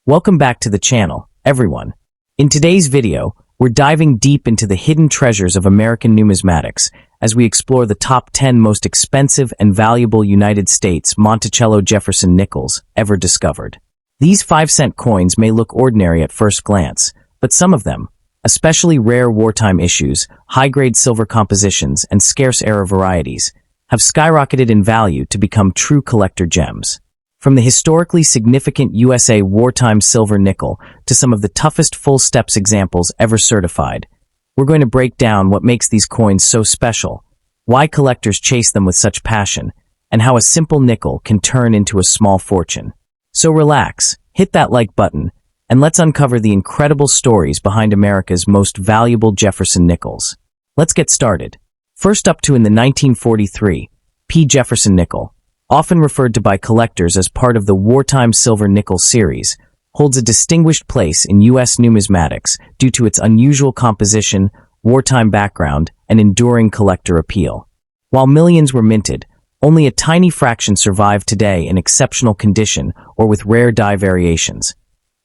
Welcome back to the channel, everyone. In today's video, we're diving deep into the hidden treasures of American numismatics as we explore the top 10 most expensive and valuable United States Monticello Jefferson nickels ever discovered. These 5-cent coins may look ordinary at first glance, but some of them, especially rare wartime issues, high-grade silver compositions, and scarce-era varieties, have skyrocketed in value to become true collector gems. From the historically significant USA wartime silver nickel to some of the toughest full steps examples ever certified, we're going to break down what makes these coins so special, why collectors chase them with such passion, and how a simple nickel can turn into a small fortune. So relax, hit that like button, and let's uncover the incredible stories behind America's most valuable Jefferson nickels. Let's get started. First up in the 1943, P. Jefferson Nickel, often referred to by collectors as part of the Wartime Silver Nickel series, holds a distinguished place in U.S. numismatics due to its unusual composition, wartime background, and enduring collector appeal. While millions were minted, only a tiny fraction survive today in exceptional condition or with rare die variations,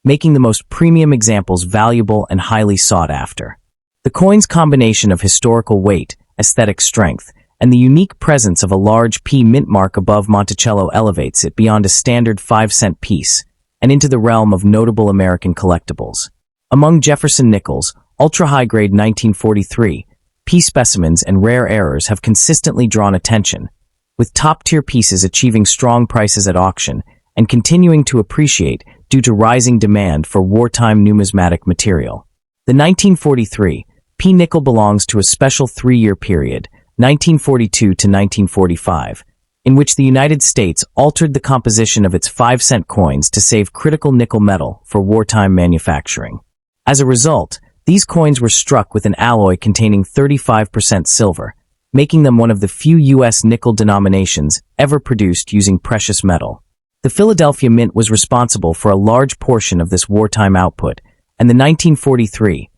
making the most premium examples valuable and highly sought after. The coin's combination of historical weight, aesthetic strength, and the unique presence of a large P mint mark above Monticello elevates it beyond a standard 5-cent piece and into the realm of notable American collectibles. Among Jefferson nickels, ultra-high-grade 1943, P specimens and rare errors have consistently drawn attention, with top-tier pieces achieving strong prices at auction and continuing to appreciate due to rising demand for wartime numismatic material. The 1943 P nickel belongs to a special 3-year period, 1942 to 1945, in which the United States altered the composition of its 5-cent coins to save critical nickel metal for wartime manufacturing. As a result, these coins were struck with an alloy containing 35% silver, making them one of the few U.S. nickel denominations ever produced using precious metal. The Philadelphia Mint was responsible for a large portion of this wartime output, and the 1943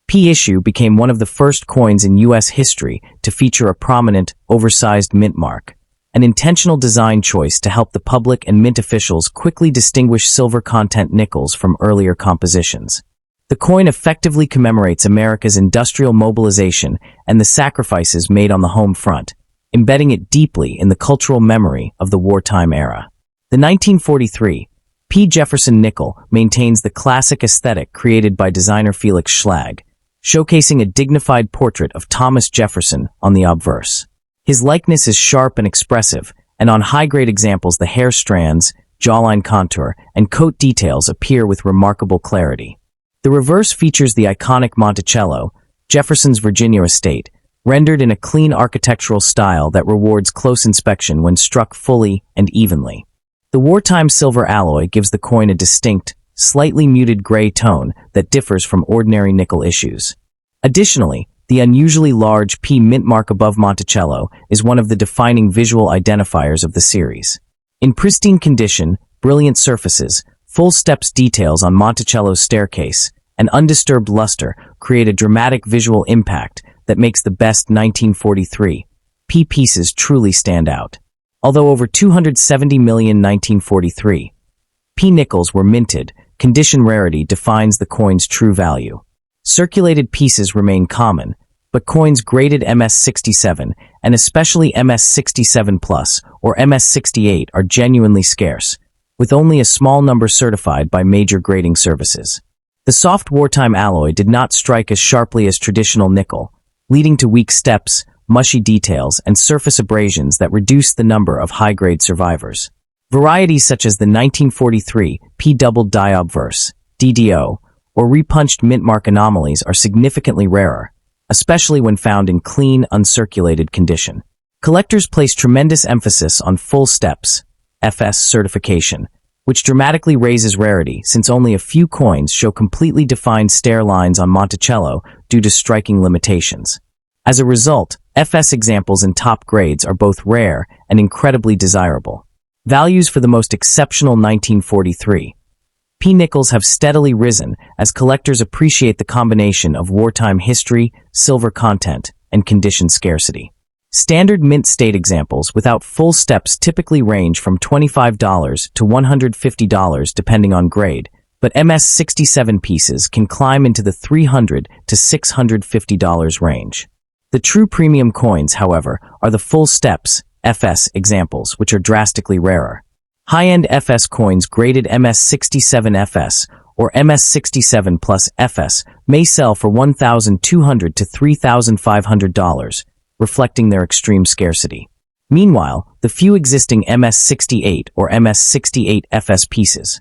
P issue became one of the first coins in U.S. history to feature a prominent, oversized mint mark, an intentional design choice to help the public and mint officials quickly distinguish silver content nickels from earlier compositions. The coin effectively commemorates America's industrial mobilization and the sacrifices made on the home front, embedding it deeply in the cultural memory of the wartime era. The 1943 P. Jefferson Nickel maintains the classic aesthetic created by designer Felix Schlag, showcasing a dignified portrait of Thomas Jefferson on the obverse. His likeness is sharp and expressive, and on high-grade examples the hair strands, jawline contour, and coat details appear with remarkable clarity. The reverse features the iconic Monticello, Jefferson's Virginia estate, rendered in a clean architectural style that rewards close inspection when struck fully and evenly. The wartime silver alloy gives the coin a distinct, slightly muted gray tone that differs from ordinary nickel issues. Additionally, the unusually large P mint mark above Monticello is one of the defining visual identifiers of the series. In pristine condition, brilliant surfaces, full steps details on Monticello's staircase, and undisturbed luster create a dramatic visual impact that makes the best 1943 P pieces truly stand out. Although over 270 million 1943 P nickels were minted, condition rarity defines the coin's true value. Circulated pieces remain common, but coins graded MS-67 and especially MS-67 Plus or MS-68 are genuinely scarce, with only a small number certified by major grading services. The soft wartime alloy did not strike as sharply as traditional nickel, leading to weak steps, mushy details, and surface abrasions that reduced the number of high-grade survivors. Varieties such as the 1943 P double die obverse, DDO, or repunched mint mark anomalies are significantly rarer, especially when found in clean, uncirculated condition. Collectors place tremendous emphasis on full steps, FS certification, which dramatically raises rarity since only a few coins show completely defined stair lines on Monticello due to striking limitations. As a result, FS examples in top grades are both rare and incredibly desirable. Values for the most exceptional 1943 P nickels have steadily risen as collectors appreciate the combination of wartime history, silver content, and condition scarcity. Standard mint state examples without full steps typically range from $25 to $150 depending on grade, but MS-67 pieces can climb into the $300 to $650 range. The true premium coins, however, are the full steps FS examples, which are drastically rarer. High-end FS coins graded MS-67 FS or MS-67 plus FS may sell for $1,200 to $3,500, reflecting their extreme scarcity. Meanwhile, the few existing MS-68 or MS-68 FS pieces,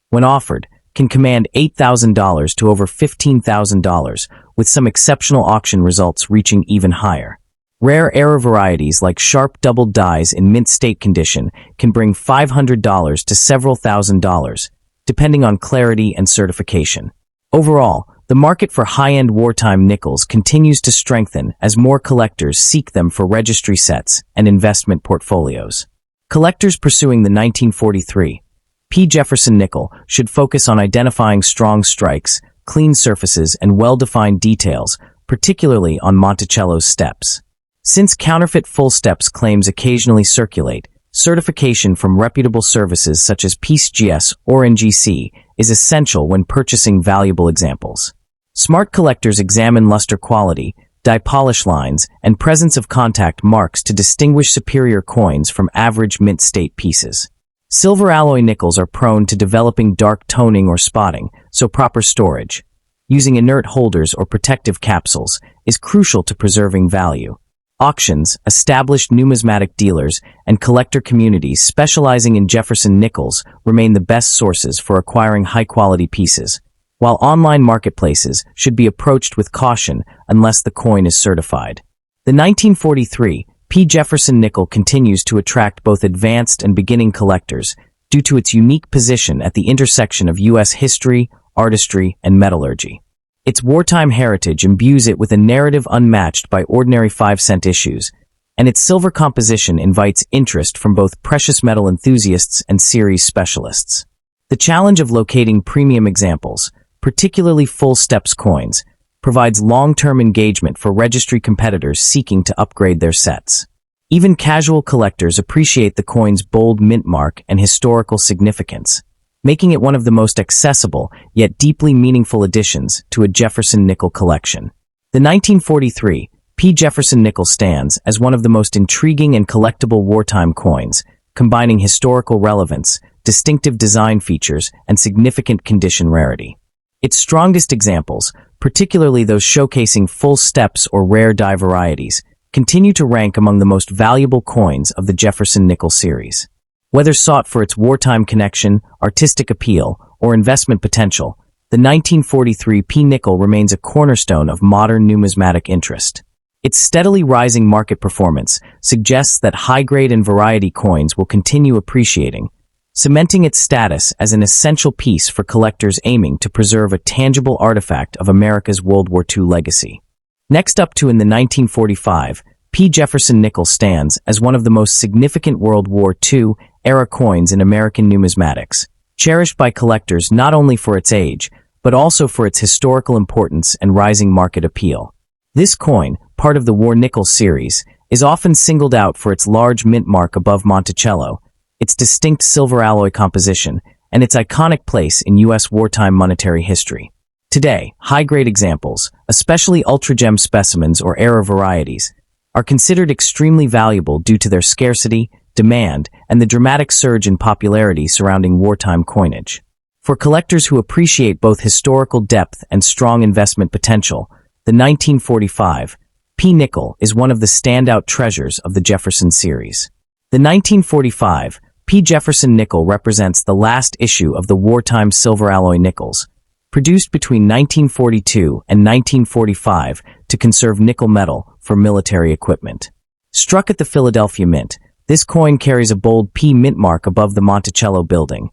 when offered, can command $8,000 to over $15,000, with some exceptional auction results reaching even higher. Rare error varieties like sharp doubled dies in mint state condition can bring $500 to several $1,000s, depending on clarity and certification. Overall, the market for high-end wartime nickels continues to strengthen as more collectors seek them for registry sets and investment portfolios. Collectors pursuing the 1943 P. Jefferson nickel should focus on identifying strong strikes, clean surfaces, and well-defined details, particularly on Monticello's steps. Since counterfeit full steps claims occasionally circulate, certification from reputable services such as PeaceGS or NGC is essential when purchasing valuable examples. Smart collectors examine luster quality, die polish lines, and presence of contact marks to distinguish superior coins from average mint state pieces. Silver alloy nickels are prone to developing dark toning or spotting, so proper storage, using inert holders or protective capsules, is crucial to preserving value. Auctions, established numismatic dealers, and collector communities specializing in Jefferson nickels remain the best sources for acquiring high-quality pieces, while online marketplaces should be approached with caution unless the coin is certified. The 1943 P. Jefferson nickel continues to attract both advanced and beginning collectors due to its unique position at the intersection of U.S. history, artistry, and metallurgy. Its wartime heritage imbues it with a narrative unmatched by ordinary 5-cent issues, and its silver composition invites interest from both precious metal enthusiasts and series specialists. The challenge of locating premium examples, particularly full steps coins, provides long-term engagement for registry competitors seeking to upgrade their sets. Even casual collectors appreciate the coin's bold mint mark and historical significance, making it one of the most accessible yet deeply meaningful additions to a Jefferson Nickel collection. The 1943 P. Jefferson Nickel stands as one of the most intriguing and collectible wartime coins, combining historical relevance, distinctive design features, and significant condition rarity. Its strongest examples, particularly those showcasing full steps or rare die varieties, continue to rank among the most valuable coins of the Jefferson Nickel series. Whether sought for its wartime connection, artistic appeal, or investment potential, the 1943 P. nickel remains a cornerstone of modern numismatic interest. Its steadily rising market performance suggests that high-grade and variety coins will continue appreciating, cementing its status as an essential piece for collectors aiming to preserve a tangible artifact of America's World War II legacy. Next up in the 1945, P. Jefferson Nickel stands as one of the most significant World War II-era coins in American numismatics, cherished by collectors not only for its age, but also for its historical importance and rising market appeal. This coin, part of the War Nickel series, is often singled out for its large mint mark above Monticello, its distinct silver alloy composition, and its iconic place in U.S. wartime monetary history. Today, high-grade examples, especially ultra-gem specimens or error varieties, are considered extremely valuable due to their scarcity, demand, and the dramatic surge in popularity surrounding wartime coinage. For collectors who appreciate both historical depth and strong investment potential, the 1945 P. nickel is one of the standout treasures of the Jefferson series. The 1945 P. Jefferson Nickel represents the last issue of the wartime silver alloy nickels, produced between 1942 and 1945 to conserve nickel metal for military equipment. Struck at the Philadelphia Mint, this coin carries a bold P mint mark above the Monticello building,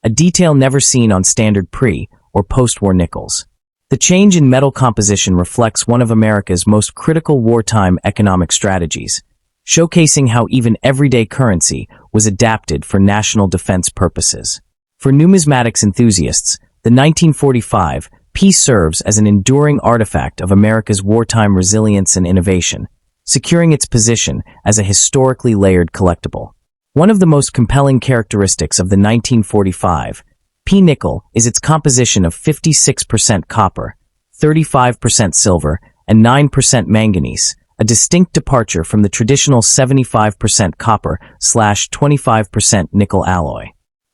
a detail never seen on standard pre- or post-war nickels. The change in metal composition reflects one of America's most critical wartime economic strategies, showcasing how even everyday currency was adapted for national defense purposes. For numismatics enthusiasts, the 1945 P serves as an enduring artifact of America's wartime resilience and innovation, securing its position as a historically layered collectible. One of the most compelling characteristics of the 1945 P-nickel is its composition of 56% copper, 35% silver, and 9% manganese, a distinct departure from the traditional 75% copper/25% nickel alloy.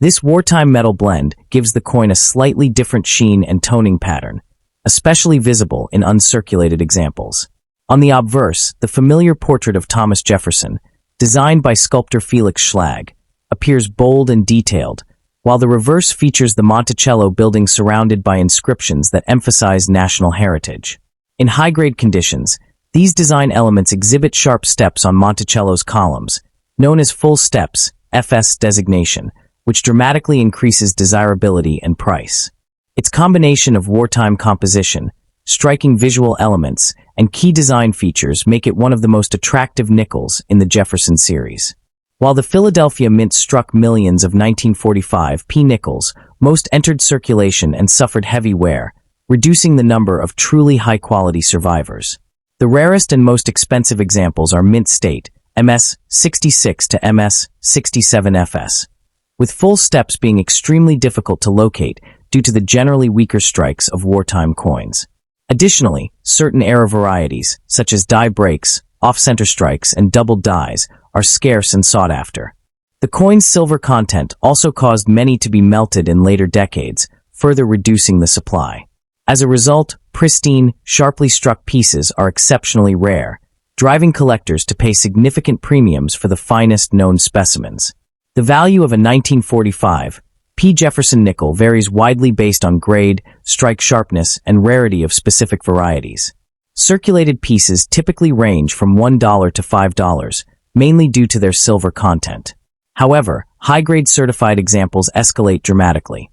This wartime metal blend gives the coin a slightly different sheen and toning pattern, especially visible in uncirculated examples. On the obverse, the familiar portrait of Thomas Jefferson, designed by sculptor Felix Schlag, appears bold and detailed, while the reverse features the Monticello building surrounded by inscriptions that emphasize national heritage. In high-grade conditions, these design elements exhibit sharp steps on Monticello's columns, known as full steps, FS designation, which dramatically increases desirability and price. Its combination of wartime composition, striking visual elements, and key design features make it one of the most attractive nickels in the Jefferson series. While the Philadelphia Mint struck millions of 1945 P-nickels, most entered circulation and suffered heavy wear, reducing the number of truly high-quality survivors. The rarest and most expensive examples are Mint State, MS-66 to MS-67FS, with full steps being extremely difficult to locate due to the generally weaker strikes of wartime coins. Additionally, certain era varieties, such as die breaks, off-center strikes, and doubled dies, are scarce and sought after. The coin's silver content also caused many to be melted in later decades, further reducing the supply. As a result, pristine, sharply struck pieces are exceptionally rare, driving collectors to pay significant premiums for the finest known specimens. The value of a 1945 P. Jefferson nickel varies widely based on grade, strike sharpness, and rarity of specific varieties. Circulated pieces typically range from $1 to $5, mainly due to their silver content. However, high-grade certified examples escalate dramatically.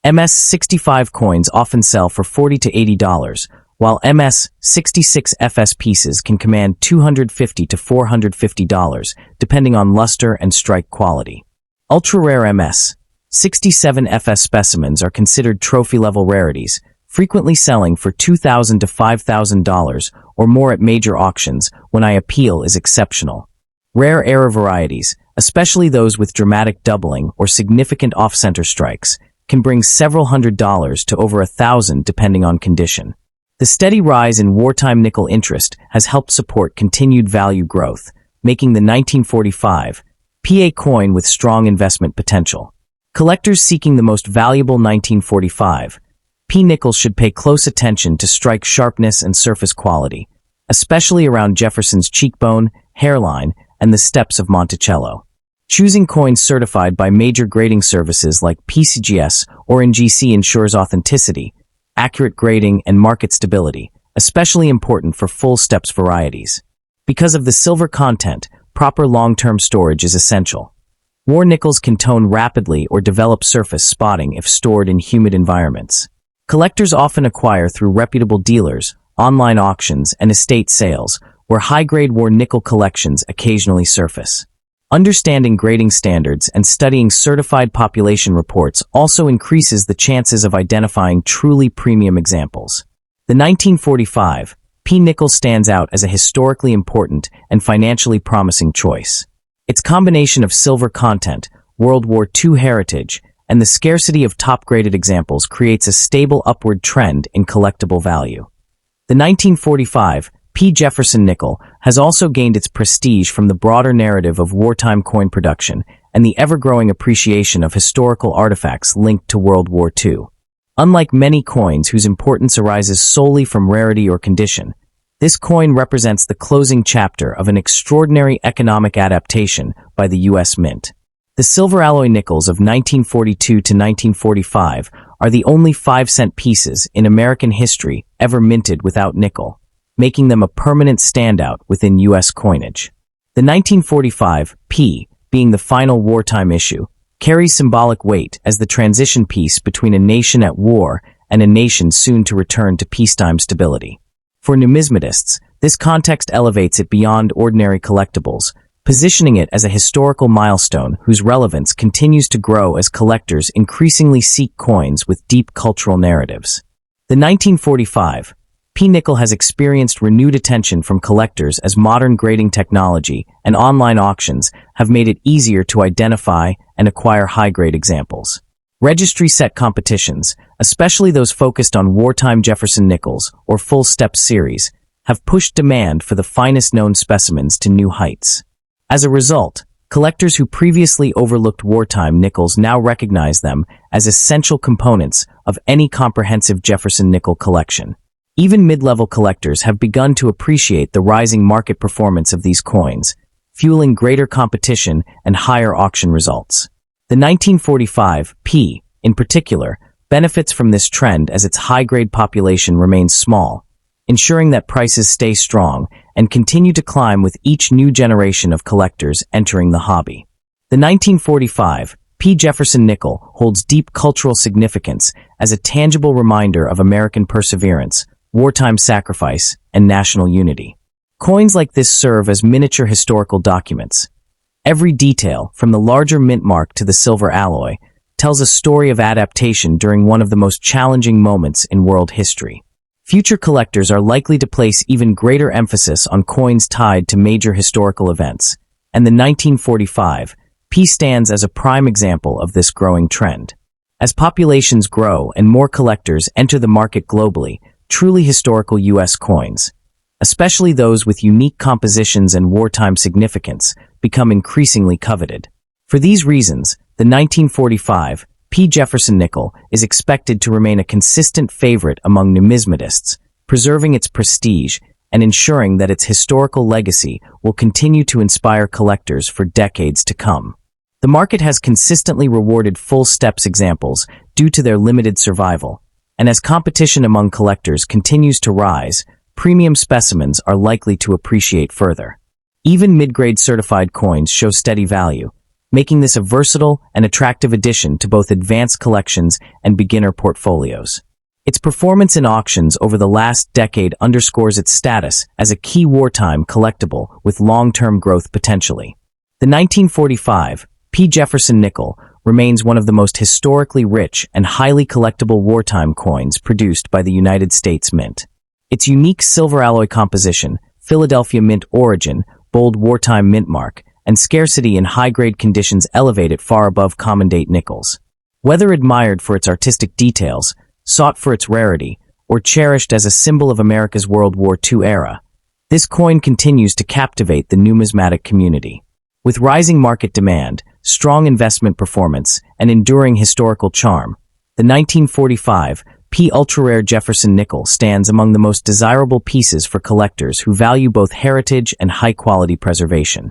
MS-65 coins often sell for $40 to $80, while MS-66 FS pieces can command $250 to $450, depending on luster and strike quality. Ultra-rare MS-67 FS specimens are considered trophy-level rarities, frequently selling for $2,000 to $5,000 or more at major auctions when appeal is exceptional. Rare era varieties, especially those with dramatic doubling or significant off-center strikes, can bring several $100s to over $1,000 depending on condition. The steady rise in wartime nickel interest has helped support continued value growth, making the 1945 PA coin with strong investment potential. Collectors seeking the most valuable 1945 P nickels should pay close attention to strike sharpness and surface quality, especially around Jefferson's cheekbone, hairline, and the steps of Monticello. Choosing coins certified by major grading services like PCGS or NGC ensures authenticity, accurate grading, and market stability, especially important for full steps varieties. Because of the silver content, proper long-term storage is essential. War nickels can tone rapidly or develop surface spotting if stored in humid environments. Collectors often acquire through reputable dealers, online auctions, and estate sales, where high-grade war nickel collections occasionally surface. Understanding grading standards and studying certified population reports also increases the chances of identifying truly premium examples. The 1945 P nickel stands out as a historically important and financially promising choice. Its combination of silver content, World War II heritage, and the scarcity of top-graded examples creates a stable upward trend in collectible value. The 1945 P. Jefferson nickel has also gained its prestige from the broader narrative of wartime coin production and the ever-growing appreciation of historical artifacts linked to World War II. Unlike many coins whose importance arises solely from rarity or condition, this coin represents the closing chapter of an extraordinary economic adaptation by the U.S. Mint. The silver alloy nickels of 1942 to 1945 are the only 5-cent pieces in American history ever minted without nickel, making them a permanent standout within U.S. coinage. The 1945 P, being the final wartime issue, carries symbolic weight as the transition piece between a nation at war and a nation soon to return to peacetime stability. For numismatists, this context elevates it beyond ordinary collectibles, positioning it as a historical milestone whose relevance continues to grow as collectors increasingly seek coins with deep cultural narratives. The 1945 P nickel has experienced renewed attention from collectors as modern grading technology and online auctions have made it easier to identify and acquire high-grade examples. Registry set competitions, especially those focused on wartime Jefferson nickels or full step series, have pushed demand for the finest known specimens to new heights. As a result, collectors who previously overlooked wartime nickels now recognize them as essential components of any comprehensive Jefferson Nickel collection. Even mid-level collectors have begun to appreciate the rising market performance of these coins, fueling greater competition and higher auction results. The 1945 P, in particular, benefits from this trend as its high-grade population remains small, ensuring that prices stay strong and continue to climb with each new generation of collectors entering the hobby. The 1945 P. Jefferson Nickel holds deep cultural significance as a tangible reminder of American perseverance, wartime sacrifice, and national unity. Coins like this serve as miniature historical documents. Every detail, from the larger mint mark to the silver alloy, tells a story of adaptation during one of the most challenging moments in world history. Future collectors are likely to place even greater emphasis on coins tied to major historical events, and the 1945 P stands as a prime example of this growing trend. As populations grow and more collectors enter the market globally, truly historical U.S. coins, especially those with unique compositions and wartime significance, become increasingly coveted. For these reasons, the 1945 P. Jefferson Nickel is expected to remain a consistent favorite among numismatists, preserving its prestige and ensuring that its historical legacy will continue to inspire collectors for decades to come. The market has consistently rewarded full steps examples due to their limited survival, and as competition among collectors continues to rise, premium specimens are likely to appreciate further. Even mid-grade certified coins show steady value, making this a versatile and attractive addition to both advanced collections and beginner portfolios. Its performance in auctions over the last decade underscores its status as a key wartime collectible with long-term growth potentially. The 1945 P. Jefferson Nickel remains one of the most historically rich and highly collectible wartime coins produced by the United States Mint. Its unique silver alloy composition, Philadelphia Mint origin, bold wartime mint mark, and scarcity in high-grade conditions elevate it far above common-date nickels. Whether admired for its artistic details, sought for its rarity, or cherished as a symbol of America's World War II era, this coin continues to captivate the numismatic community. With rising market demand, strong investment performance, and enduring historical charm, the 1945 P. Ultra-Rare Jefferson Nickel stands among the most desirable pieces for collectors who value both heritage and high-quality preservation.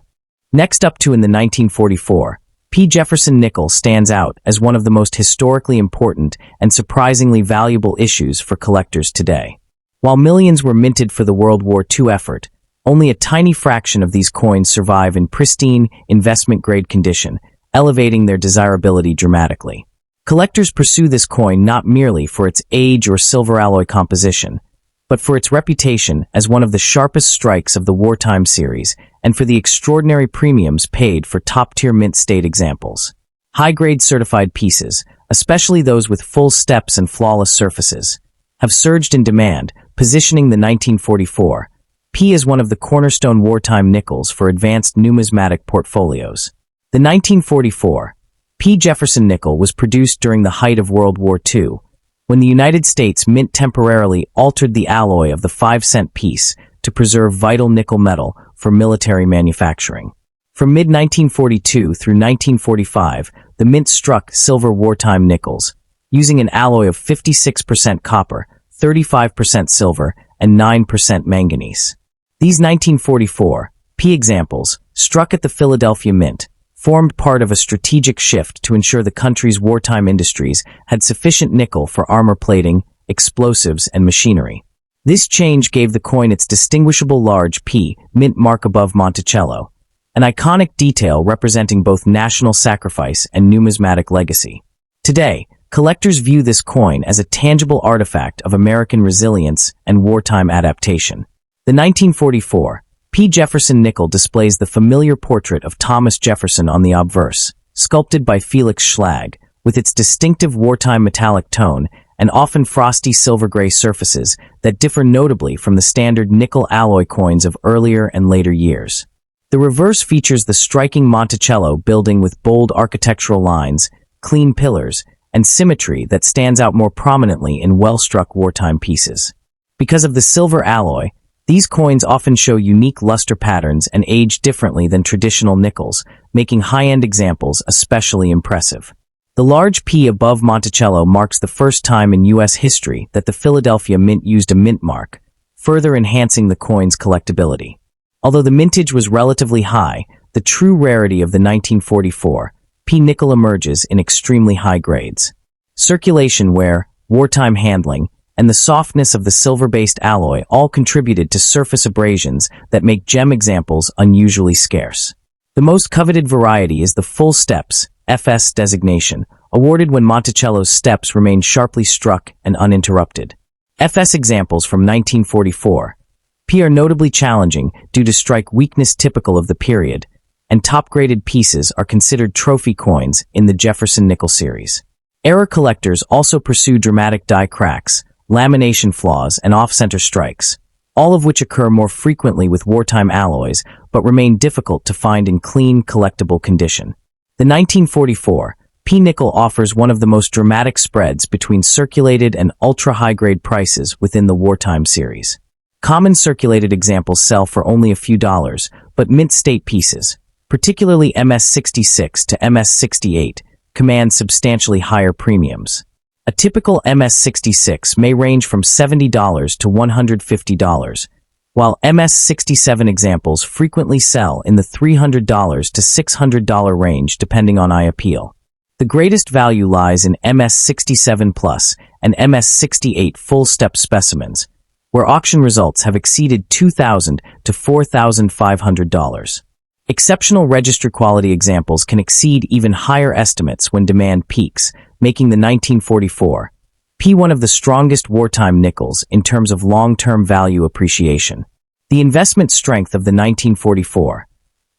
Next up in the 1944, P. Jefferson Nickel stands out as one of the most historically important and surprisingly valuable issues for collectors today. While millions were minted for the World War II effort, only a tiny fraction of these coins survive in pristine, investment-grade condition, elevating their desirability dramatically. Collectors pursue this coin not merely for its age or silver alloy composition, but for its reputation as one of the sharpest strikes of the wartime series and for the extraordinary premiums paid for top-tier mint state examples. High-grade certified pieces, especially those with full steps and flawless surfaces, have surged in demand, positioning the 1944 P as one of the cornerstone wartime nickels for advanced numismatic portfolios. The 1944 P. Jefferson Nickel was produced during the height of World War II, when the United States Mint temporarily altered the alloy of the 5-cent piece to preserve vital nickel metal for military manufacturing. From mid-1942 through 1945, the Mint struck silver wartime nickels, using an alloy of 56% copper, 35% silver, and 9% manganese. These 1944 P examples, struck at the Philadelphia Mint, formed part of a strategic shift to ensure the country's wartime industries had sufficient nickel for armor plating, explosives, and machinery. This change gave the coin its distinguishable large P mint mark above Monticello, an iconic detail representing both national sacrifice and numismatic legacy. Today, collectors view this coin as a tangible artifact of American resilience and wartime adaptation. The 1944 P. Jefferson Nickel displays the familiar portrait of Thomas Jefferson on the obverse, sculpted by Felix Schlag, with its distinctive wartime metallic tone and often frosty silver-gray surfaces that differ notably from the standard nickel alloy coins of earlier and later years. The reverse features the striking Monticello building with bold architectural lines, clean pillars, and symmetry that stands out more prominently in well-struck wartime pieces. Because of the silver alloy, these coins often show unique luster patterns and age differently than traditional nickels, making high-end examples especially impressive. The large P above Monticello marks the first time in U.S. history that the Philadelphia Mint used a mint mark, further enhancing the coin's collectability. Although the mintage was relatively high, the true rarity of the 1944 P nickel emerges in extremely high grades. Circulation wear, wartime handling, and the softness of the silver-based alloy all contributed to surface abrasions that make gem examples unusually scarce. The most coveted variety is the full steps, FS designation, awarded when Monticello's steps remain sharply struck and uninterrupted. FS examples from 1944 P are notably challenging due to strike weakness typical of the period, and top-graded pieces are considered trophy coins in the Jefferson Nickel series. Error collectors also pursue dramatic die cracks, lamination flaws, and off-center strikes, all of which occur more frequently with wartime alloys but remain difficult to find in clean, collectible condition. The 1944 P nickel offers one of the most dramatic spreads between circulated and ultra-high-grade prices within the wartime series. Common circulated examples sell for only a few dollars, but mint state pieces, particularly MS-66 to MS-68, command substantially higher premiums. A typical MS-66 may range from $70 to $150, while MS-67 examples frequently sell in the $300 to $600 range depending on eye appeal. The greatest value lies in MS-67 Plus and MS-68 full-step specimens, where auction results have exceeded $2,000 to $4,500. Exceptional registry quality examples can exceed even higher estimates when demand peaks, making the 1944 P one of the strongest wartime nickels in terms of long-term value appreciation. The investment strength of the 1944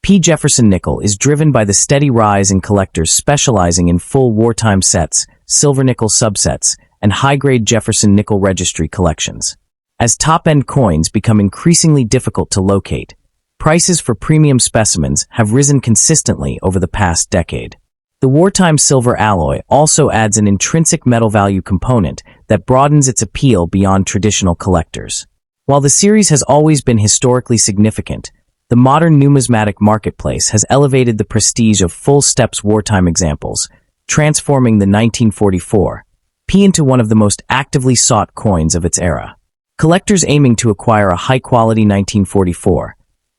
P Jefferson Nickel is driven by the steady rise in collectors specializing in full wartime sets, silver nickel subsets, and high-grade Jefferson Nickel registry collections. As top-end coins become increasingly difficult to locate, prices for premium specimens have risen consistently over the past decade. The wartime silver alloy also adds an intrinsic metal value component that broadens its appeal beyond traditional collectors. While the series has always been historically significant, the modern numismatic marketplace has elevated the prestige of full steps wartime examples, transforming the 1944 P into one of the most actively sought coins of its era. Collectors aiming to acquire a high-quality 1944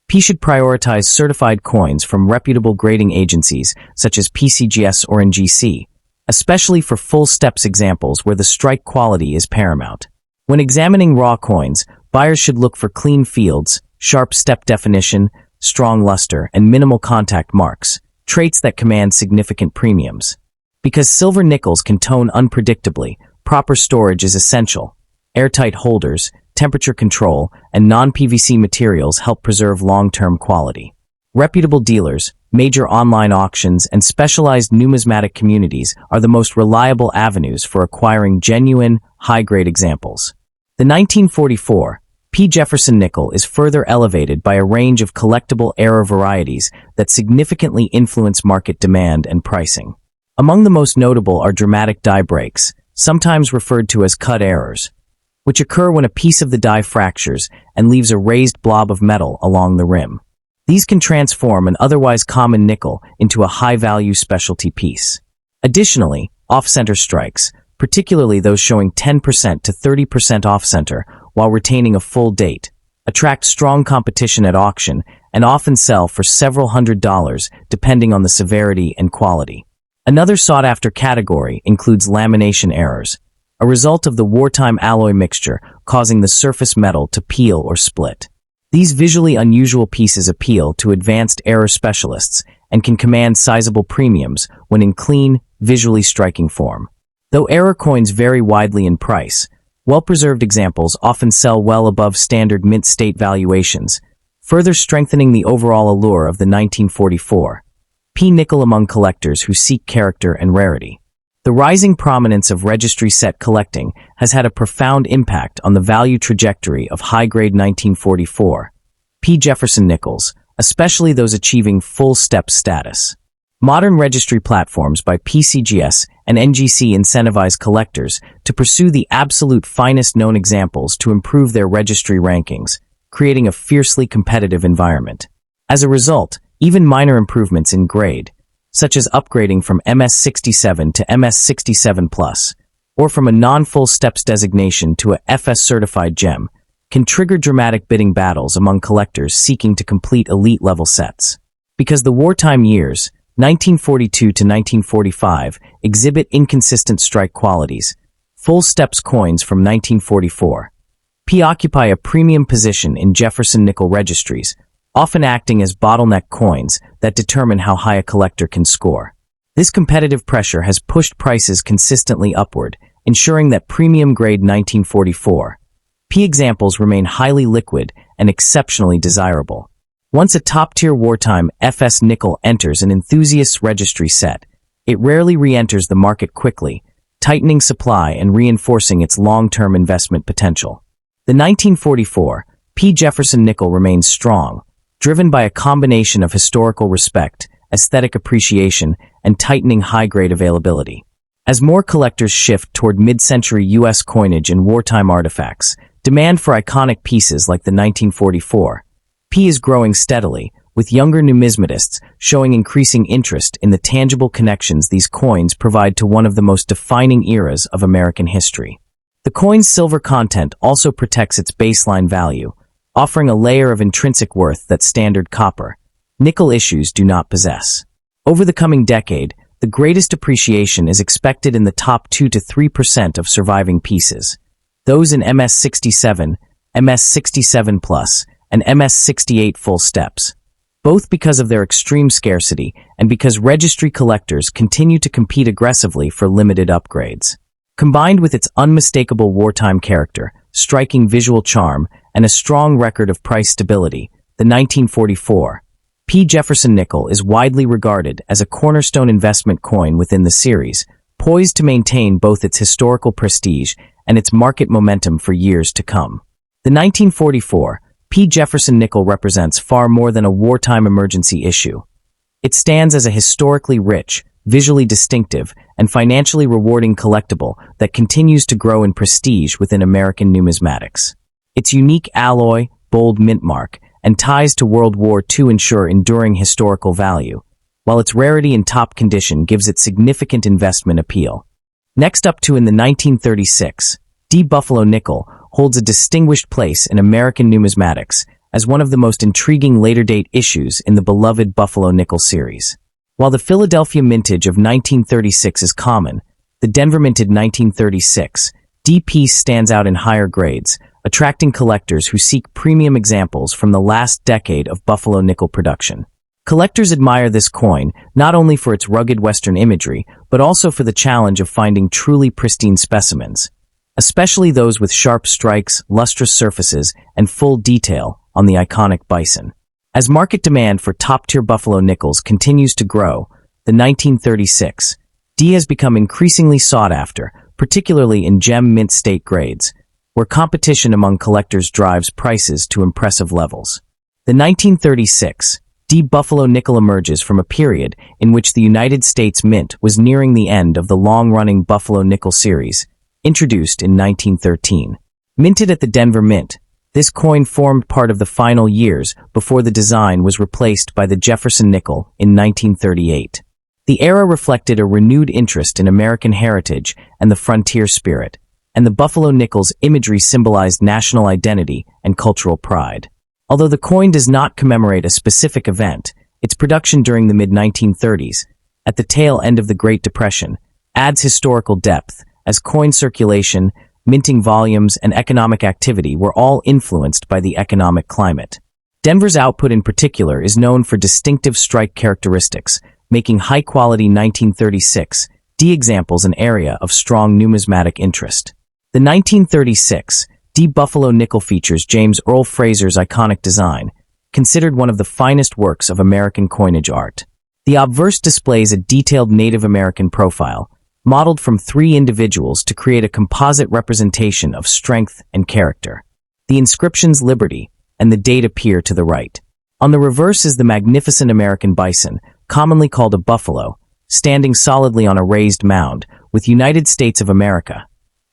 P should prioritize certified coins from reputable grading agencies such as PCGS or NGC, especially for full steps examples where the strike quality is paramount. When examining raw coins, buyers should look for clean fields, sharp step definition, strong luster, and minimal contact marks, traits that command significant premiums. Because silver nickels can tone unpredictably, proper storage is essential. Airtight holders, temperature control, and non-PVC materials help preserve long-term quality. Reputable dealers, major online auctions, and specialized numismatic communities are the most reliable avenues for acquiring genuine, high-grade examples. The 1944 P Jefferson Nickel is further elevated by a range of collectible error varieties that significantly influence market demand and pricing. Among the most notable are dramatic die breaks, sometimes referred to as cut errors, which occur when a piece of the die fractures and leaves a raised blob of metal along the rim. These can transform an otherwise common nickel into a high-value specialty piece. Additionally, off-center strikes, particularly those showing 10% to 30% off-center while retaining a full date, attract strong competition at auction and often sell for several $100s depending on the severity and quality. Another sought-after category includes lamination errors, a result of the wartime alloy mixture causing the surface metal to peel or split. These visually unusual pieces appeal to advanced error specialists and can command sizable premiums when in clean, visually striking form. Though error coins vary widely in price, well-preserved examples often sell well above standard mint state valuations, further strengthening the overall allure of the 1944 P nickel among collectors who seek character and rarity. The rising prominence of registry set collecting has had a profound impact on the value trajectory of high-grade 1944 P Jefferson nickels, especially those achieving full step status. Modern registry platforms by PCGS and NGC incentivize collectors to pursue the absolute finest known examples to improve their registry rankings, creating a fiercely competitive environment. As a result, even minor improvements in grade, such as upgrading from MS67 to MS67+, or from a non-full steps designation to a FS-certified gem, can trigger dramatic bidding battles among collectors seeking to complete elite-level sets. Because the wartime years, 1942 to 1945, exhibit inconsistent strike qualities, full steps coins from 1944 occupy a premium position in Jefferson Nickel registries, often acting as bottleneck coins that determine how high a collector can score. This competitive pressure has pushed prices consistently upward, ensuring that premium-grade 1944 examples remain highly liquid and exceptionally desirable. Once a top-tier wartime FS nickel enters an enthusiast's registry set, it rarely re-enters the market quickly, tightening supply and reinforcing its long-term investment potential. The 1944 Jefferson Nickel remains strong, driven by a combination of historical respect, aesthetic appreciation, and tightening high-grade availability. As more collectors shift toward mid-century U.S. coinage and wartime artifacts, demand for iconic pieces like the 1944 is growing steadily, with younger numismatists showing increasing interest in the tangible connections these coins provide to one of the most defining eras of American history. The coin's silver content also protects its baseline value, offering a layer of intrinsic worth that standard copper, nickel issues do not possess. Over the coming decade, the greatest appreciation is expected in the top 2 to 3% of surviving pieces, those in MS67, MS67+, and MS68 full steps, both because of their extreme scarcity and because registry collectors continue to compete aggressively for limited upgrades. Combined with its unmistakable wartime character, striking visual charm, and a strong record of price stability, the 1944 Jefferson Nickel is widely regarded as a cornerstone investment coin within the series, poised to maintain both its historical prestige and its market momentum for years to come. The 1944 Jefferson Nickel represents far more than a wartime emergency issue. It stands as a historically rich, visually distinctive, and financially rewarding collectible that continues to grow in prestige within American numismatics. Its unique alloy, bold mint mark, and ties to World War II ensure enduring historical value, while its rarity and top condition gives it significant investment appeal. Next up in the 1936, Buffalo Nickel holds a distinguished place in American numismatics as one of the most intriguing later-date issues in the beloved Buffalo Nickel series. While the Philadelphia mintage of 1936 is common, the Denver minted 1936 piece stands out in higher grades, attracting collectors who seek premium examples from the last decade of Buffalo Nickel production. Collectors admire this coin not only for its rugged Western imagery, but also for the challenge of finding truly pristine specimens, especially those with sharp strikes, lustrous surfaces, and full detail on the iconic bison. As market demand for top-tier Buffalo Nickels continues to grow, the 1936 has become increasingly sought after, particularly in gem mint state grades, where competition among collectors drives prices to impressive levels. The 1936 Buffalo Nickel emerges from a period in which the United States Mint was nearing the end of the long-running Buffalo Nickel series, introduced in 1913. Minted at the Denver Mint, this coin formed part of the final years before the design was replaced by the Jefferson Nickel in 1938. The era reflected a renewed interest in American heritage and the frontier spirit, and the Buffalo Nickel's imagery symbolized national identity and cultural pride. Although the coin does not commemorate a specific event, its production during the mid-1930s, at the tail end of the Great Depression, adds historical depth, as coin circulation, minting volumes, and economic activity were all influenced by the economic climate. Denver's output in particular is known for distinctive strike characteristics, making high-quality 1936 examples an area of strong numismatic interest. The 1936 Buffalo Nickel features James Earl Fraser's iconic design, considered one of the finest works of American coinage art. The obverse displays a detailed Native American profile, modeled from 3 individuals to create a composite representation of strength and character. The inscriptions Liberty and the date appear to the right. On the reverse is the magnificent American bison, commonly called a buffalo, standing solidly on a raised mound, with United States of America,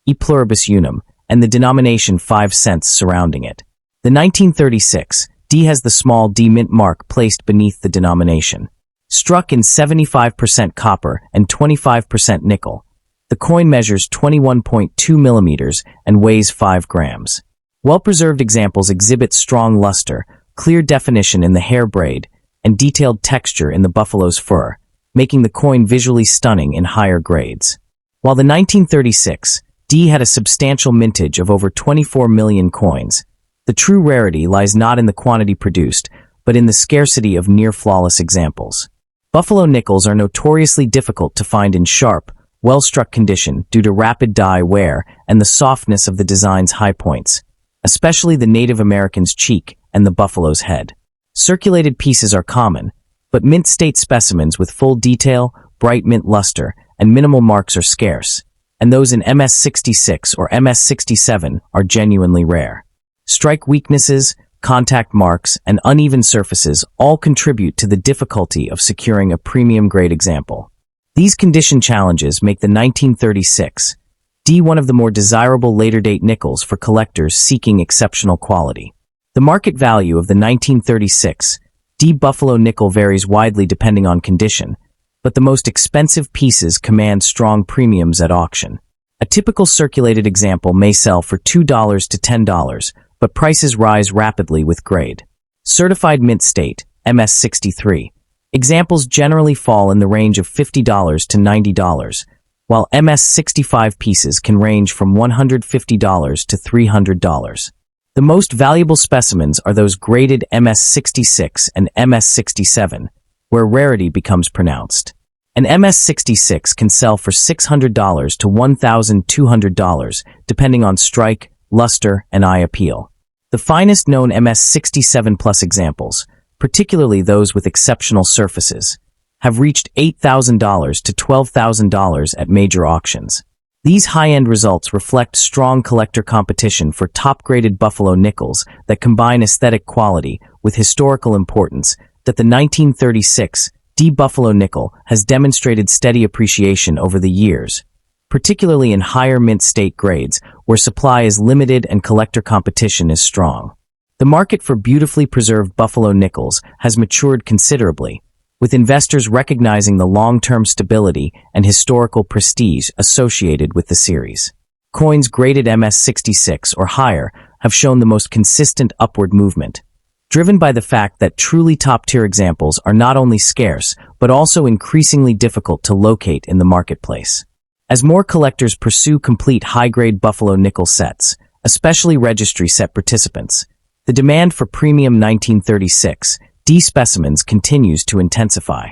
e pluribus unum, and the denomination 5 cents surrounding it. The 1936 D has the small D mint mark placed beneath the denomination. Struck in 75% copper and 25% nickel, the coin measures 21.2 millimeters and weighs 5 grams. Well-preserved examples exhibit strong luster, clear definition in the hair braid, and detailed texture in the buffalo's fur, making the coin visually stunning in higher grades. While the 1936 D had a substantial mintage of over 24 million coins, the true rarity lies not in the quantity produced, but in the scarcity of near-flawless examples. Buffalo nickels are notoriously difficult to find in sharp, well-struck condition due to rapid die wear and the softness of the design's high points, especially the Native American's cheek and the buffalo's head. Circulated pieces are common, but mint state specimens with full detail, bright mint luster, and minimal marks are scarce, and those in MS66 or MS67 are genuinely rare. Strike weaknesses, contact marks, and uneven surfaces all contribute to the difficulty of securing a premium-grade example. These condition challenges make the 1936 D one of the more desirable later-date nickels for collectors seeking exceptional quality. The market value of the 1936 D Buffalo nickel varies widely depending on condition, but the most expensive pieces command strong premiums at auction. A typical circulated example may sell for $2 to $10, but prices rise rapidly with grade. Certified mint state, MS63. Examples generally fall in the range of $50 to $90, while MS65 pieces can range from $150 to $300. The most valuable specimens are those graded MS66 and MS67, where rarity becomes pronounced. An MS66 can sell for $600 to $1,200, depending on strike, luster, and eye appeal. The finest known MS67 Plus examples, particularly those with exceptional surfaces, have reached $8,000 to $12,000 at major auctions. These high-end results reflect strong collector competition for top-graded Buffalo nickels that combine aesthetic quality with historical importance. That the 1936 D Buffalo nickel has demonstrated steady appreciation over the years, particularly in higher mint state grades where supply is limited and collector competition is strong. The market for beautifully preserved Buffalo nickels has matured considerably, with investors recognizing the long-term stability and historical prestige associated with the series. Coins graded MS66 or higher have shown the most consistent upward movement, driven by the fact that truly top-tier examples are not only scarce, but also increasingly difficult to locate in the marketplace. As more collectors pursue complete high-grade Buffalo nickel sets, especially registry set participants, the demand for premium 1936 D specimens continues to intensify.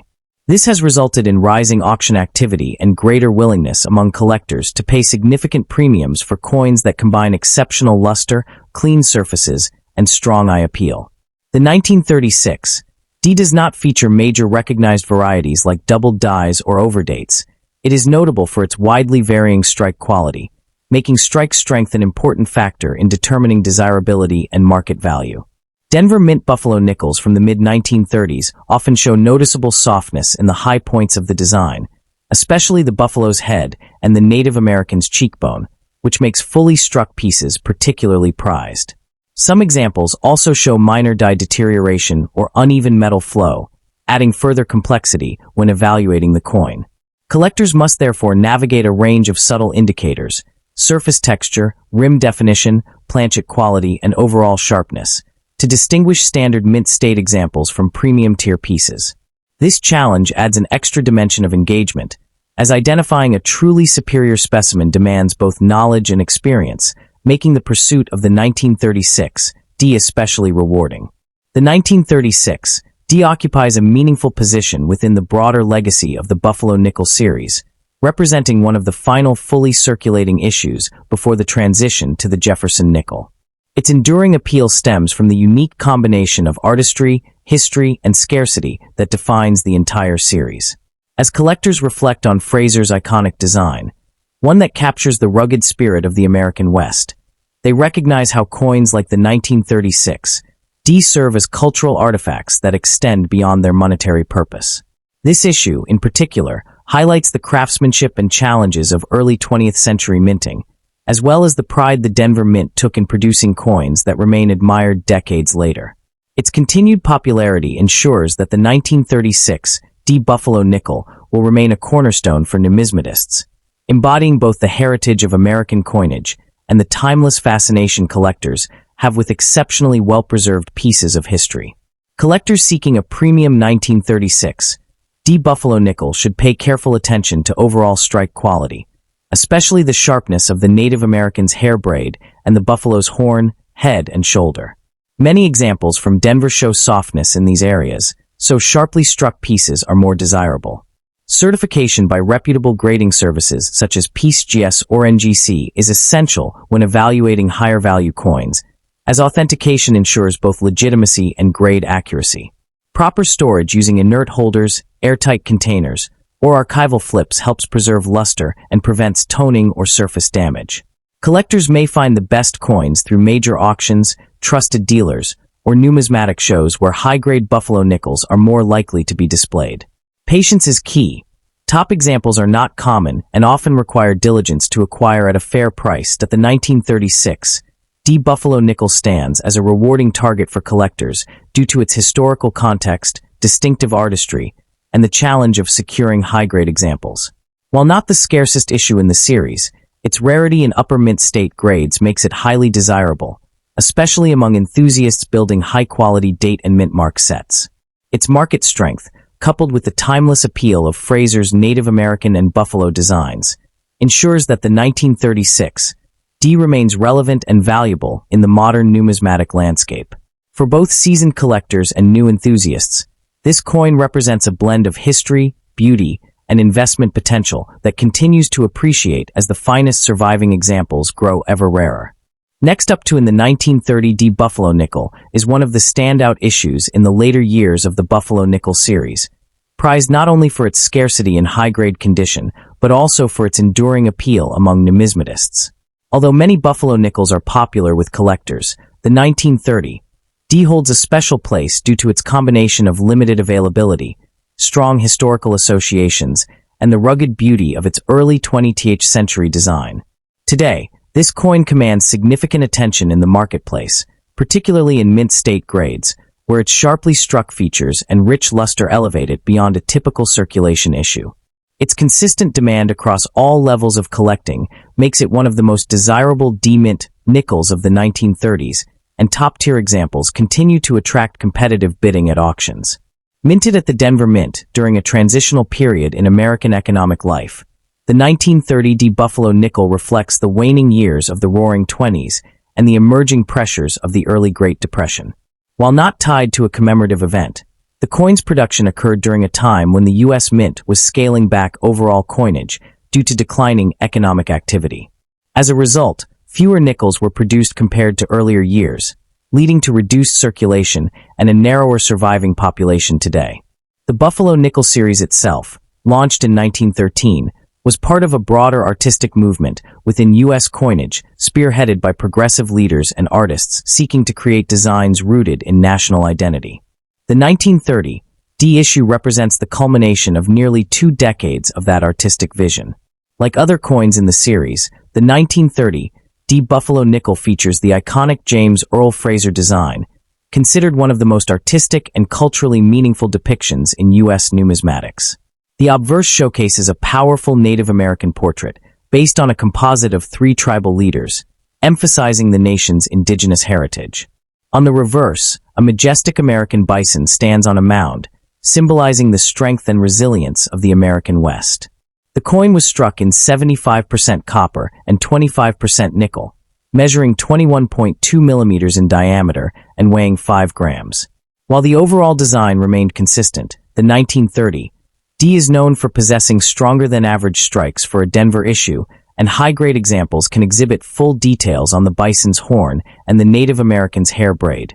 This has resulted in rising auction activity and greater willingness among collectors to pay significant premiums for coins that combine exceptional luster, clean surfaces, and strong eye appeal. The 1936 D does not feature major recognized varieties like doubled dies or overdates. It is notable for its widely varying strike quality, making strike strength an important factor in determining desirability and market value. Denver Mint Buffalo nickels from the mid-1930s often show noticeable softness in the high points of the design, especially the buffalo's head and the Native American's cheekbone, which makes fully struck pieces particularly prized. Some examples also show minor die deterioration or uneven metal flow, adding further complexity when evaluating the coin. Collectors must therefore navigate a range of subtle indicators: surface texture, rim definition, planchet quality, and overall sharpness, to distinguish standard mint state examples from premium tier pieces. This challenge adds an extra dimension of engagement, as identifying a truly superior specimen demands both knowledge and experience, making the pursuit of the 1936 D especially rewarding. The 1936 D occupies a meaningful position within the broader legacy of the Buffalo Nickel series, representing one of the final fully circulating issues before the transition to the Jefferson Nickel. Its enduring appeal stems from the unique combination of artistry, history, and scarcity that defines the entire series. As collectors reflect on Fraser's iconic design, one that captures the rugged spirit of the American West, they recognize how coins like the 1936 D serve as cultural artifacts that extend beyond their monetary purpose. This issue, in particular, highlights the craftsmanship and challenges of early 20th century minting, as well as the pride the Denver Mint took in producing coins that remain admired decades later. Its continued popularity ensures that the 1936 D Buffalo nickel will remain a cornerstone for numismatists, embodying both the heritage of American coinage and the timeless fascination collectors have with exceptionally well-preserved pieces of history. Collectors seeking a premium 1936 D Buffalo nickel should pay careful attention to overall strike quality, especially the sharpness of the Native American's hair braid and the buffalo's horn, head, and shoulder. Many examples from Denver show softness in these areas, so sharply struck pieces are more desirable. Certification by reputable grading services such as PeaceGS or NGC is essential when evaluating higher-value coins, as authentication ensures both legitimacy and grade accuracy. Proper storage using inert holders, airtight containers, or archival flips helps preserve luster and prevents toning or surface damage. Collectors may find the best coins through major auctions, trusted dealers, or numismatic shows where high-grade buffalo nickels are more likely to be displayed. Patience is key. Top examples are not common and often require diligence to acquire at a fair price. That the 1936 D Buffalo nickel stands as a rewarding target for collectors due to its historical context, distinctive artistry, and the challenge of securing high-grade examples. While not the scarcest issue in the series, its rarity in upper mint state grades makes it highly desirable, especially among enthusiasts building high-quality date and mint mark sets. Its market strength, coupled with the timeless appeal of Fraser's Native American and buffalo designs, ensures that the 1936 D remains relevant and valuable in the modern numismatic landscape. For both seasoned collectors and new enthusiasts, this coin represents a blend of history, beauty, and investment potential that continues to appreciate as the finest surviving examples grow ever rarer. Next up in the 1930 D Buffalo nickel is one of the standout issues in the later years of the Buffalo nickel series, prized not only for its scarcity and high-grade condition, but also for its enduring appeal among numismatists. Although many buffalo nickels are popular with collectors, the 1930 D holds a special place due to its combination of limited availability, strong historical associations, and the rugged beauty of its early 20th century design. Today, this coin commands significant attention in the marketplace, particularly in mint state grades, where its sharply struck features and rich luster elevate it beyond a typical circulation issue. Its consistent demand across all levels of collecting makes it one of the most desirable D-mint nickels of the 1930s, and top-tier examples continue to attract competitive bidding at auctions. Minted at the Denver Mint during a transitional period in American economic life, the 1930 D Buffalo nickel reflects the waning years of the Roaring Twenties and the emerging pressures of the early Great Depression. While not tied to a commemorative event, the coin's production occurred during a time when the U.S. Mint was scaling back overall coinage due to declining economic activity. As a result, fewer nickels were produced compared to earlier years, leading to reduced circulation and a narrower surviving population today. The Buffalo Nickel series itself, launched in 1913, was part of a broader artistic movement within U.S. coinage, spearheaded by progressive leaders and artists seeking to create designs rooted in national identity. The 1930 D issue represents the culmination of nearly 2 decades of that artistic vision. Like other coins in the series, the 1930 D Buffalo Nickel features the iconic James Earl Fraser design, considered one of the most artistic and culturally meaningful depictions in U.S. numismatics. The obverse showcases a powerful Native American portrait based on a composite of 3 tribal leaders, emphasizing the nation's indigenous heritage. On the reverse, a majestic American bison stands on a mound, symbolizing the strength and resilience of the American West. The coin was struck in 75% copper and 25% nickel, measuring 21.2 millimeters in diameter and weighing 5 grams. While the overall design remained consistent, the 1930 D is known for possessing stronger than average strikes for a Denver issue, and high-grade examples can exhibit full details on the bison's horn and the Native American's hair braid,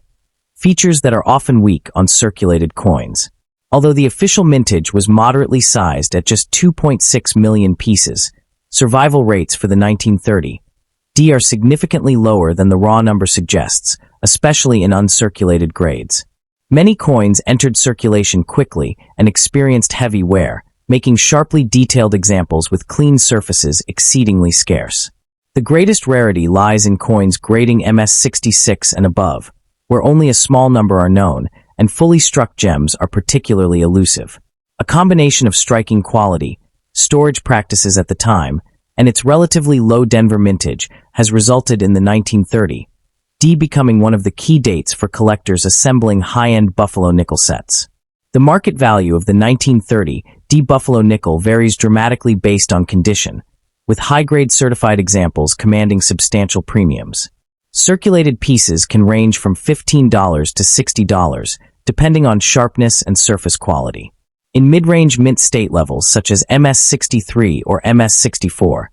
features that are often weak on circulated coins. Although the official mintage was moderately sized at just 2.6 million pieces, survival rates for the 1930 D are significantly lower than the raw number suggests, especially in uncirculated grades. Many coins entered circulation quickly and experienced heavy wear, making sharply detailed examples with clean surfaces exceedingly scarce. The greatest rarity lies in coins grading MS66 and above, where only a small number are known, and fully struck gems are particularly elusive. A combination of striking quality, storage practices at the time, and its relatively low Denver mintage has resulted in the 1930 D becoming one of the key dates for collectors assembling high-end Buffalo nickel sets. The market value of the 1930 D Buffalo nickel varies dramatically based on condition, with high-grade certified examples commanding substantial premiums. Circulated pieces can range from $15 to $60, depending on sharpness and surface quality. In mid-range mint state levels such as MS63 or MS64,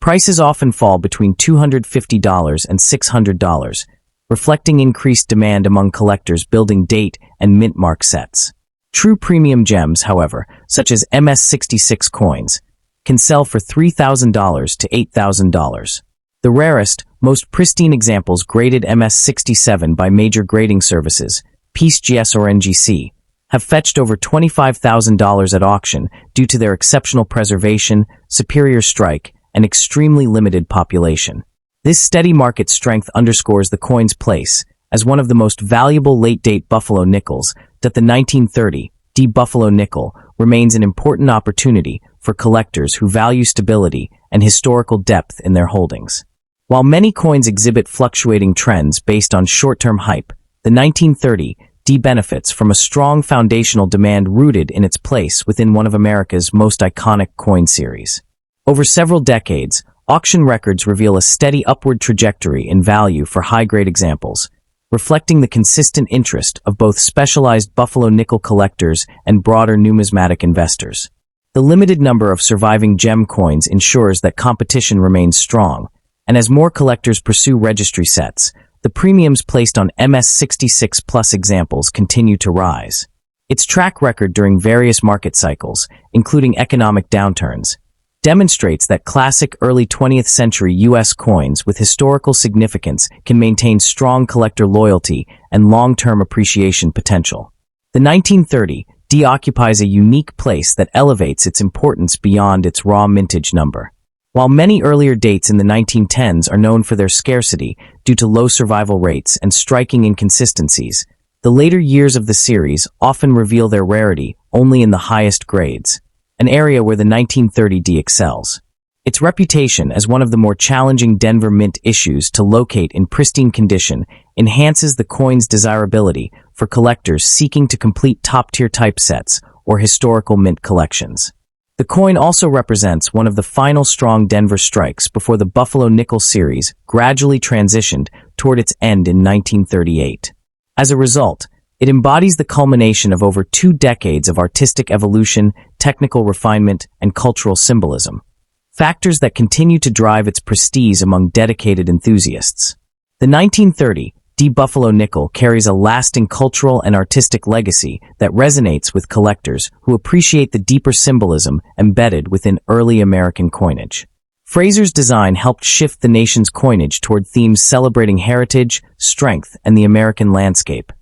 prices often fall between $250 and $600, reflecting increased demand among collectors building date and mint mark sets. True premium gems, however, such as MS66 coins, can sell for $3,000 to $8,000. The rarest, most pristine examples graded MS67 by major grading services, PCGS or NGC, have fetched over $25,000 at auction due to their exceptional preservation, superior strike, and extremely limited population. This steady market strength underscores the coin's place as one of the most valuable late-date Buffalo nickels that the 1930 D Buffalo nickel remains an important opportunity for collectors who value stability and historical depth in their holdings. While many coins exhibit fluctuating trends based on short-term hype, the 1930 D benefits from a strong foundational demand rooted in its place within one of America's most iconic coin series. Over several decades, auction records reveal a steady upward trajectory in value for high-grade examples, reflecting the consistent interest of both specialized Buffalo nickel collectors and broader numismatic investors. The limited number of surviving gem coins ensures that competition remains strong, and as more collectors pursue registry sets, the premiums placed on MS66 Plus examples continue to rise. Its track record during various market cycles, including economic downturns, demonstrates that classic early 20th century U.S. coins with historical significance can maintain strong collector loyalty and long-term appreciation potential. The 1930 D occupies a unique place that elevates its importance beyond its raw mintage number. While many earlier dates in the 1910s are known for their scarcity due to low survival rates and striking inconsistencies, the later years of the series often reveal their rarity only in the highest grades, an area where the 1930 D excels. Its reputation as one of the more challenging Denver mint issues to locate in pristine condition enhances the coin's desirability for collectors seeking to complete top-tier typesets or historical mint collections. The coin also represents one of the final strong Denver strikes before the Buffalo nickel series gradually transitioned toward its end in 1938. As a result, it embodies the culmination of over 2 decades of artistic evolution, technical refinement, and cultural symbolism, factors that continue to drive its prestige among dedicated enthusiasts. The 1930 D Buffalo nickel carries a lasting cultural and artistic legacy that resonates with collectors who appreciate the deeper symbolism embedded within early American coinage. Fraser's design helped shift the nation's coinage toward themes celebrating heritage, strength, and the American landscape,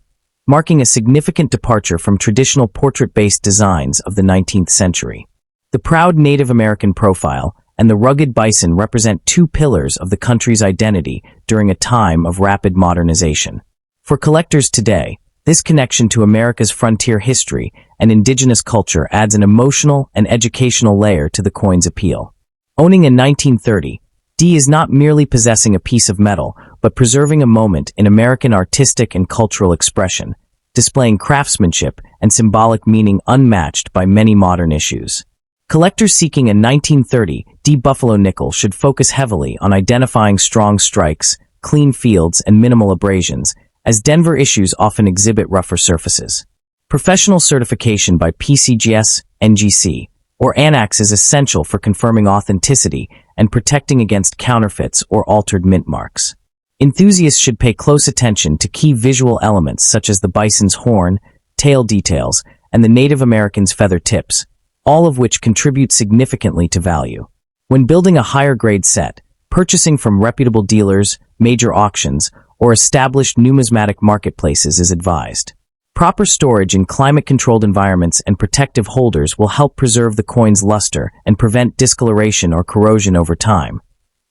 marking a significant departure from traditional portrait-based designs of the 19th century. The proud Native American profile and the rugged bison represent 2 pillars of the country's identity during a time of rapid modernization. For collectors today, this connection to America's frontier history and indigenous culture adds an emotional and educational layer to the coin's appeal. Owning a 1930 D is not merely possessing a piece of metal, but preserving a moment in American artistic and cultural expression, displaying craftsmanship and symbolic meaning unmatched by many modern issues. Collectors seeking a 1930 D Buffalo nickel should focus heavily on identifying strong strikes, clean fields, and minimal abrasions, as Denver issues often exhibit rougher surfaces. Professional certification by PCGS, NGC, or ANAX is essential for confirming authenticity and protecting against counterfeits or altered mint marks. Enthusiasts should pay close attention to key visual elements such as the bison's horn, tail details, and the Native American's feather tips, all of which contribute significantly to value. When building a higher-grade set, purchasing from reputable dealers, major auctions, or established numismatic marketplaces is advised. Proper storage in climate-controlled environments and protective holders will help preserve the coin's luster and prevent discoloration or corrosion over time.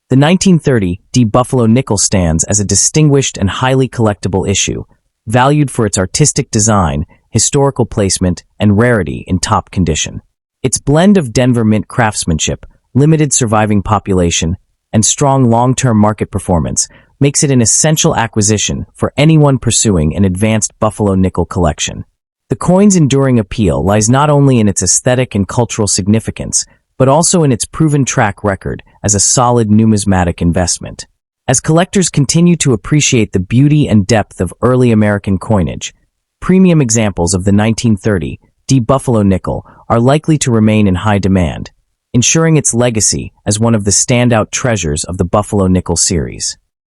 The 1930 D Buffalo nickel stands as a distinguished and highly collectible issue, valued for its artistic design, historical placement, and rarity in top condition. Its blend of Denver Mint craftsmanship, limited surviving population, and strong long-term market performance makes it an essential acquisition for anyone pursuing an advanced Buffalo nickel collection. The coin's enduring appeal lies not only in its aesthetic and cultural significance, but also in its proven track record as a solid numismatic investment. As collectors continue to appreciate the beauty and depth of early American coinage, premium examples of the 1930 D Buffalo nickel are likely to remain in high demand, ensuring its legacy as one of the standout treasures of the Buffalo nickel series.